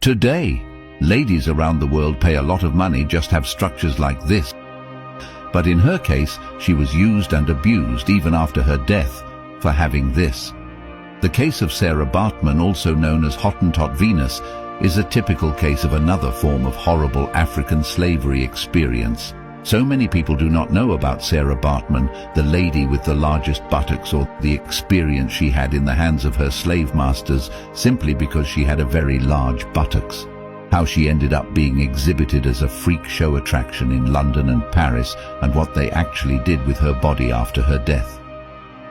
Today, ladies around the world pay a lot of money just to have structures like this. But in her case, she was used and abused even after her death for having this. The case of Sarah Baartman, also known as Hottentot Venus, is a typical case of another form of horrible African slavery experience. So many people do not know about Sarah Baartman, the lady with the largest buttocks, or the experience she had in the hands of her slave masters simply because she had a very large buttocks. How she ended up being exhibited as a freak show attraction in London and Paris, and what they actually did with her body after her death.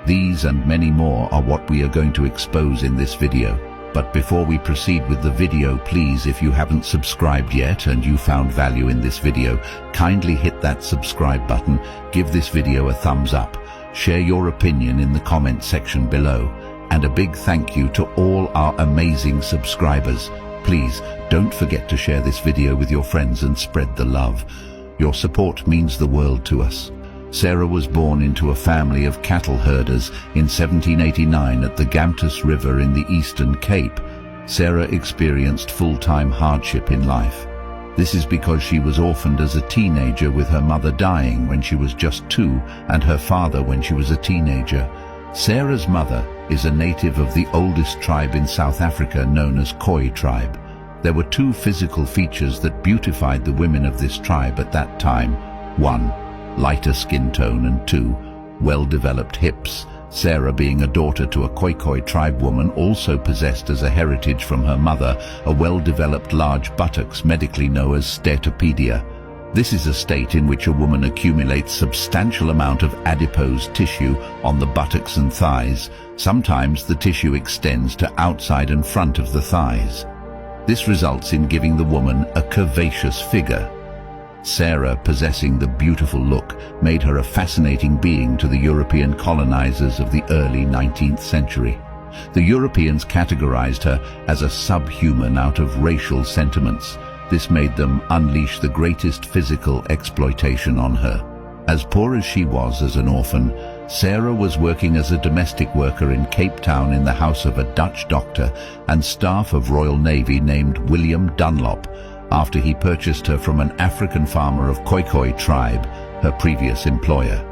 These and many more are what we are going to expose in this video. But before we proceed with the video, please, if you haven't subscribed yet and you found value in this video, kindly hit that subscribe button, give this video a thumbs up, share your opinion in the comment section below, and a big thank you to all our amazing subscribers. Please don't forget to share this video with your friends and spread the love. Your support means the world to us. Sarah was born into a family of cattle herders in 1789 at the Gamtus River in the Eastern Cape. Sarah experienced full-time hardship in life. This is because she was orphaned as a teenager, with her mother dying when she was just 2 and her father when she was a teenager. Sarah's mother is a native of the oldest tribe in South Africa, known as Khoi tribe. There were 2 physical features that beautified the women of this tribe at that time. 1. Lighter skin tone, and 2. Well-developed hips. Sarah, being a daughter to a Khoi tribe woman, also possessed as a heritage from her mother a well-developed large buttocks, medically known as steatopedia. This is a state in which a woman accumulates substantial amount of adipose tissue on the buttocks and thighs. Sometimes the tissue extends to outside and front of the thighs. This results in giving the woman a curvaceous figure. Sarah, possessing the beautiful look, made her a fascinating being to the European colonizers of the early 19th century. The Europeans categorized her as a subhuman out of racial sentiments. This made them unleash the greatest physical exploitation on her. As poor as she was as an orphan, Sarah was working as a domestic worker in Cape Town in the house of a Dutch doctor and staff of Royal Navy named William Dunlop, after he purchased her from an African farmer of Khoi tribe, her previous employer.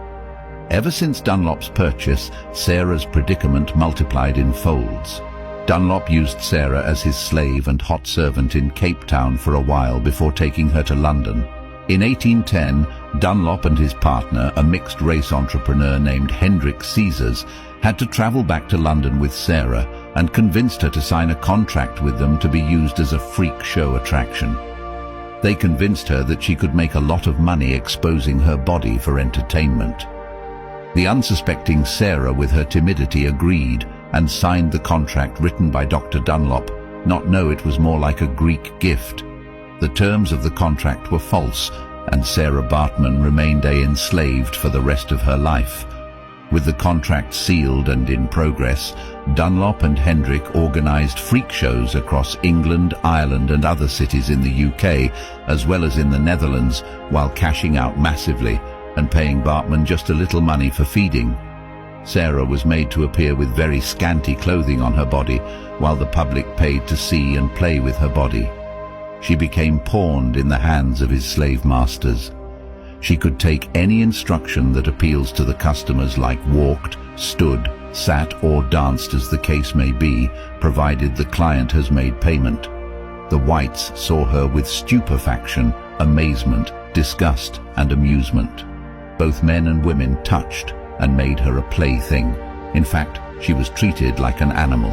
Ever since Dunlop's purchase, Sarah's predicament multiplied in folds. Dunlop used Sarah as his slave and hot servant in Cape Town for a while before taking her to London. In 1810, Dunlop and his partner, a mixed-race entrepreneur named Hendrik Caesars, had to travel back to London with Sarah and convinced her to sign a contract with them to be used as a freak show attraction. They convinced her that she could make a lot of money exposing her body for entertainment. The unsuspecting Sarah, with her timidity, agreed and signed the contract written by Dr. Dunlop, not know it was more like a Greek gift. The terms of the contract were false, and Sarah Baartman remained enslaved for the rest of her life. With the contract sealed and in progress, Dunlop and Hendrik organized freak shows across England, Ireland and other cities in the UK, as well as in the Netherlands, while cashing out massively and paying Baartman just a little money for feeding. Sarah was made to appear with very scanty clothing on her body, while the public paid to see and play with her body. She became pawned in the hands of his slave masters. She could take any instruction that appeals to the customers, like walked, stood, sat or danced as the case may be, provided the client has made payment. The whites saw her with stupefaction, amazement, disgust and amusement. Both men and women touched and made her a plaything. In fact, she was treated like an animal.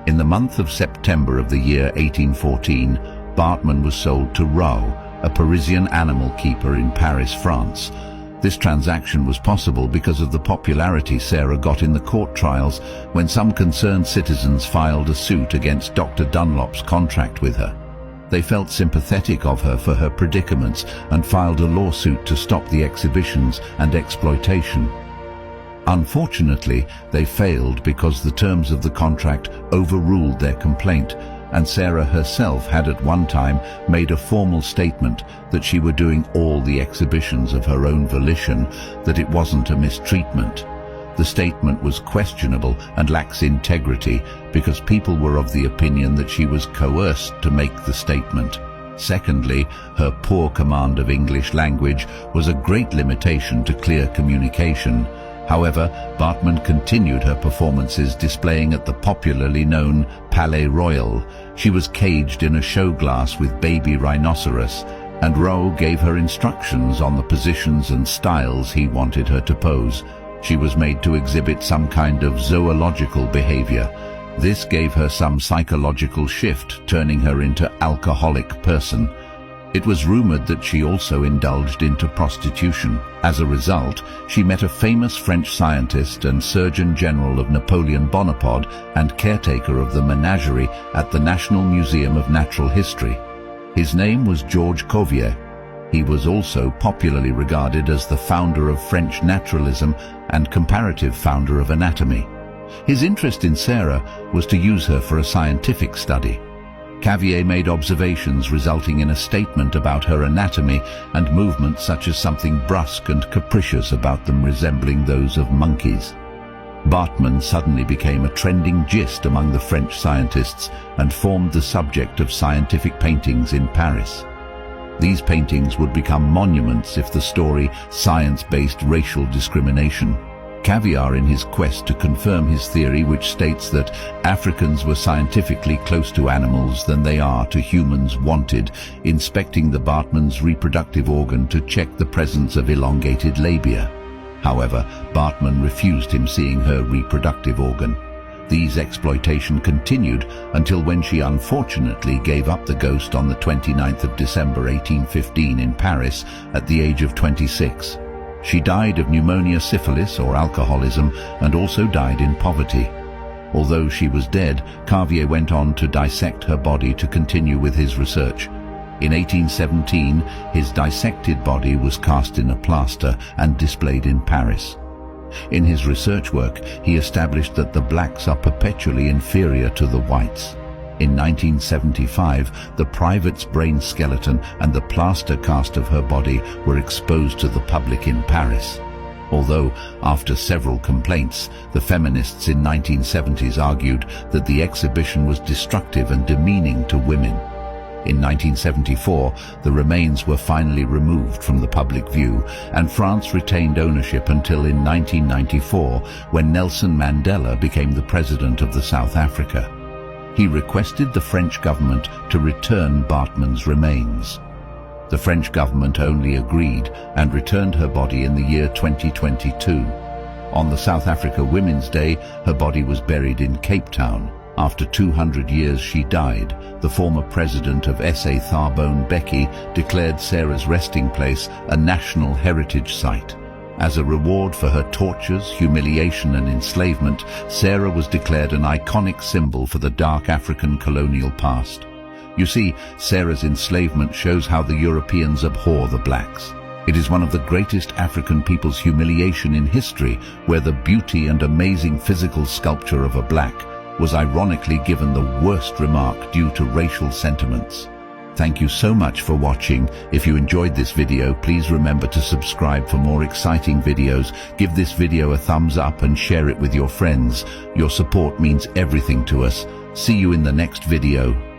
In the month of September of the year 1814, Baartman was sold to Rau, a Parisian animal keeper in Paris, France. This transaction was possible because of the popularity Sarah got in the court trials when some concerned citizens filed a suit against Dr. Dunlop's contract with her. They felt sympathetic of her for her predicaments and filed a lawsuit to stop the exhibitions and exploitation. Unfortunately, they failed because the terms of the contract overruled their complaint, and Sarah herself had at one time made a formal statement that she were doing all the exhibitions of her own volition, that it wasn't a mistreatment. The statement was questionable and lacks integrity because people were of the opinion that she was coerced to make the statement. Secondly, her poor command of English language was a great limitation to clear communication. However, Baartman continued her performances, displaying at the popularly known Palais Royal. She was caged in a show glass with baby rhinoceros, and Rowe gave her instructions on the positions and styles he wanted her to pose. She was made to exhibit some kind of zoological behavior. This gave her some psychological shift, turning her into alcoholic person. It was rumored that she also indulged into prostitution. As a result, she met a famous French scientist and Surgeon General of Napoleon Bonaparte and caretaker of the menagerie at the National Museum of Natural History. His name was Georges Cuvier. He was also popularly regarded as the founder of French naturalism and comparative founder of anatomy. His interest in Sarah was to use her for a scientific study. Cuvier made observations resulting in a statement about her anatomy and movements, such as something brusque and capricious about them resembling those of monkeys. Baartman suddenly became a trending gist among the French scientists and formed the subject of scientific paintings in Paris. These paintings would become monuments if the story science-based racial discrimination. Cuvier, in his quest to confirm his theory, which states that Africans were scientifically close to animals than they are to humans, wanted inspecting the Baartman's reproductive organ to check the presence of elongated labia. However, Baartman refused him seeing her reproductive organ. These exploitation continued until when she unfortunately gave up the ghost on the 29th of December 1815 in Paris at the age of 26. She died of pneumonia, syphilis or alcoholism, and also died in poverty. Although she was dead, Cuvier went on to dissect her body to continue with his research. In 1817, his dissected body was cast in a plaster and displayed in Paris. In his research work, he established that the blacks are perpetually inferior to the whites. In 1975, the private's brain skeleton and the plaster cast of her body were exposed to the public in Paris. Although, after several complaints, the feminists in 1970s argued that the exhibition was destructive and demeaning to women. In 1974, the remains were finally removed from the public view, and France retained ownership until in 1994, when Nelson Mandela became the president of South Africa. He requested the French government to return Baartman's remains. The French government only agreed and returned her body in the year 2022. On the South Africa Women's Day, her body was buried in Cape Town. After 200 years she died. The former president of SA Tharbone Mbeki declared Sarah's resting place a national heritage site. As a reward for her tortures, humiliation and enslavement, Sarah was declared an iconic symbol for the dark African colonial past. You see, Sarah's enslavement shows how the Europeans abhor the blacks. It is one of the greatest African people's humiliation in history, where the beauty and amazing physical sculpture of a black was ironically given the worst remark due to racial sentiments. Thank you so much for watching. If you enjoyed this video, please remember to subscribe for more exciting videos. Give this video a thumbs up and share it with your friends. Your support means everything to us. See you in the next video.